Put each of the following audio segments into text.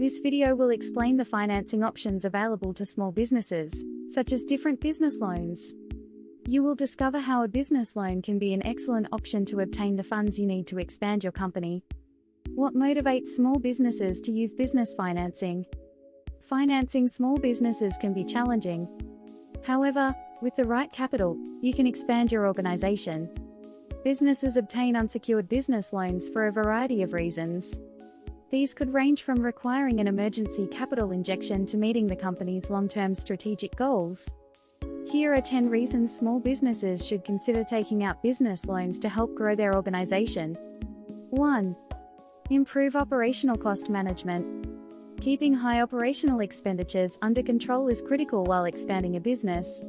This video will explain the financing options available to small businesses, such as different business loans. You will discover how a business loan can be an excellent option to obtain the funds you need to expand your company. What motivates small businesses to use business financing? Financing small businesses can be challenging. However, with the right capital, you can expand your organization. Businesses obtain unsecured business loans for a variety of reasons. These could range from requiring an emergency capital injection to meeting the company's long-term strategic goals. Here are 10 reasons small businesses should consider taking out business loans to help grow their organization. 1. Improve operational cost management. Keeping high operational expenditures under control is critical while expanding a business.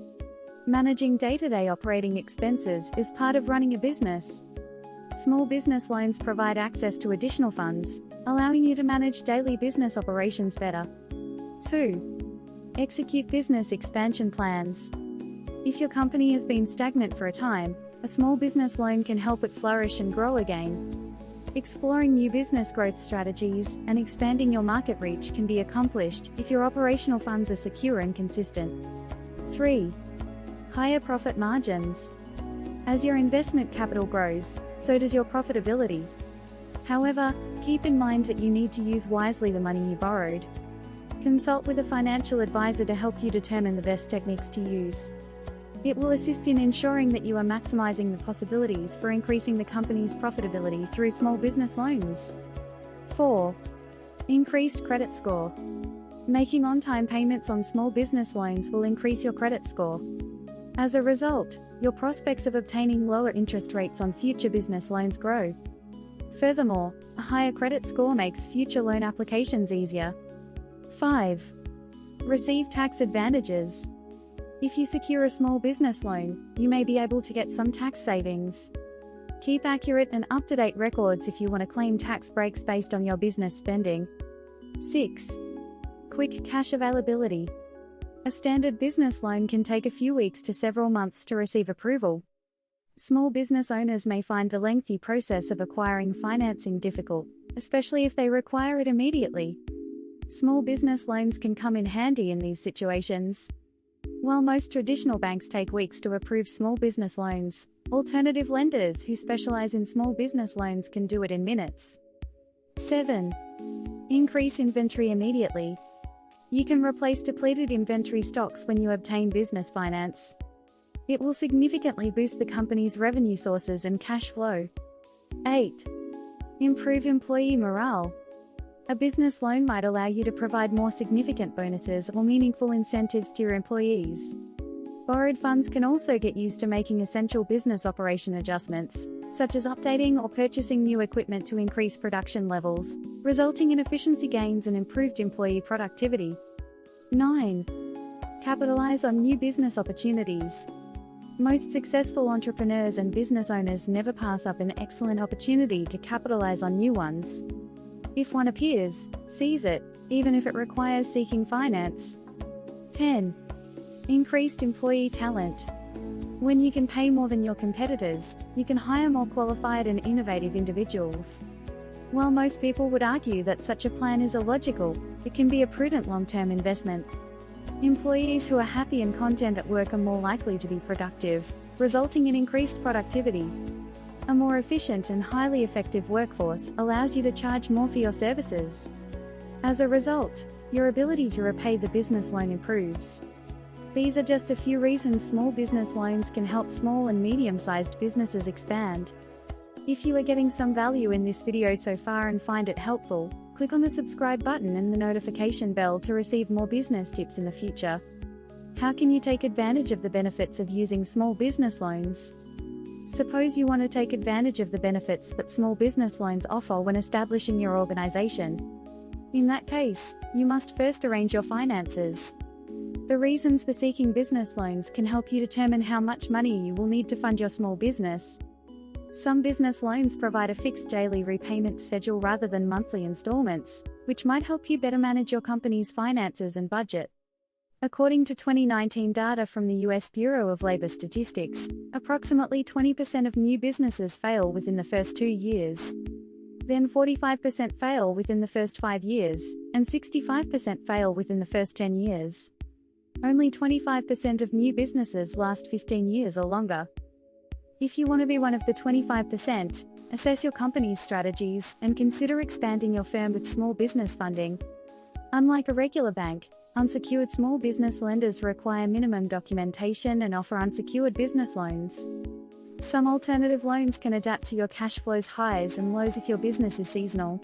Managing day-to-day operating expenses is part of running a business. Small business loans provide access to additional funds, allowing you to manage daily business operations better. 2. Execute business expansion plans. If your company has been stagnant for a time, a small business loan can help it flourish and grow again. Exploring new business growth strategies and expanding your market reach can be accomplished if your operational funds are secure and consistent. 3. Higher profit margins. As your investment capital grows, so does your profitability. However, keep in mind that you need to use wisely the money you borrowed. Consult with a financial advisor to help you determine the best techniques to use. It will assist in ensuring that you are maximizing the possibilities for increasing the company's profitability through small business loans. 4. Increased credit score. Making on-time payments on small business loans will increase your credit score. As a result, your prospects of obtaining lower interest rates on future business loans grow. Furthermore, a higher credit score makes future loan applications easier. 5. Receive tax advantages. If you secure a small business loan, you may be able to get some tax savings. Keep accurate and up-to-date records if you want to claim tax breaks based on your business spending. 6. Quick cash availability. A standard business loan can take a few weeks to several months to receive approval. Small business owners may find the lengthy process of acquiring financing difficult, especially if they require it immediately. Small business loans can come in handy in these situations. While most traditional banks take weeks to approve small business loans, alternative lenders who specialize in small business loans can do it in minutes. 7. Increase inventory immediately. You can replace depleted inventory stocks when you obtain business finance. It will significantly boost the company's revenue sources and cash flow. 8. Improve employee morale. A business loan might allow you to provide more significant bonuses or meaningful incentives to your employees. Borrowed funds can also get used to making essential business operation adjustments, such as updating or purchasing new equipment to increase production levels, resulting in efficiency gains and improved employee productivity. 9. Capitalize on new business opportunities. Most successful entrepreneurs and business owners never pass up an excellent opportunity to capitalize on new ones. If one appears, seize it, even if it requires seeking finance. 10. Increased employee talent. When you can pay more than your competitors, you can hire more qualified and innovative individuals. While most people would argue that such a plan is illogical, it can be a prudent long-term investment. Employees who are happy and content at work are more likely to be productive, resulting in increased productivity. A more efficient and highly effective workforce allows you to charge more for your services. As a result, your ability to repay the business loan improves. These are just a few reasons small business loans can help small and medium-sized businesses expand. If you are getting some value in this video so far and find it helpful, click on the subscribe button and the notification bell to receive more business tips in the future. How can you take advantage of the benefits of using small business loans? Suppose you want to take advantage of the benefits that small business loans offer when establishing your organization. In that case, you must first arrange your finances. The reasons for seeking business loans can help you determine how much money you will need to fund your small business. Some business loans provide a fixed daily repayment schedule rather than monthly installments, which might help you better manage your company's finances and budget. According to 2019 data from the U.S. Bureau of Labor Statistics, approximately 20% of new businesses fail within the first 2 years. Then 45% fail within the first 5 years, and 65% fail within the first 10 years. Only 25% of new businesses last 15 years or longer. If you want to be one of the 25%, assess your company's strategies and consider expanding your firm with small business funding. Unlike a regular bank, unsecured small business lenders require minimum documentation and offer unsecured business loans. Some alternative loans can adapt to your cash flow's highs and lows if your business is seasonal.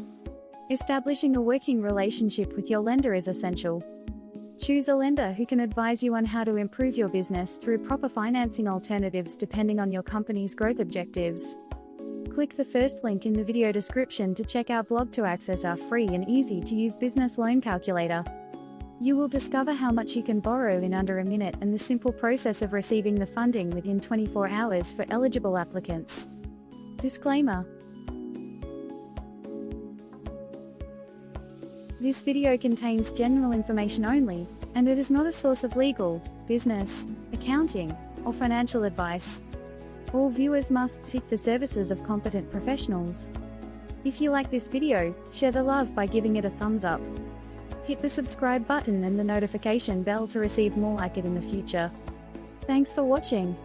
Establishing a working relationship with your lender is essential. Choose a lender who can advise you on how to improve your business through proper financing alternatives depending on your company's growth objectives. Click the first link in the video description to check our blog to access our free and easy-to-use business loan calculator. You will discover how much you can borrow in under a minute and the simple process of receiving the funding within 24 hours for eligible applicants. Disclaimer: this video contains general information only, and it is not a source of legal, business, accounting, or financial advice. All viewers must seek the services of competent professionals. If you like this video, share the love by giving it a thumbs up. Hit the subscribe button and the notification bell to receive more like it in the future. Thanks for watching.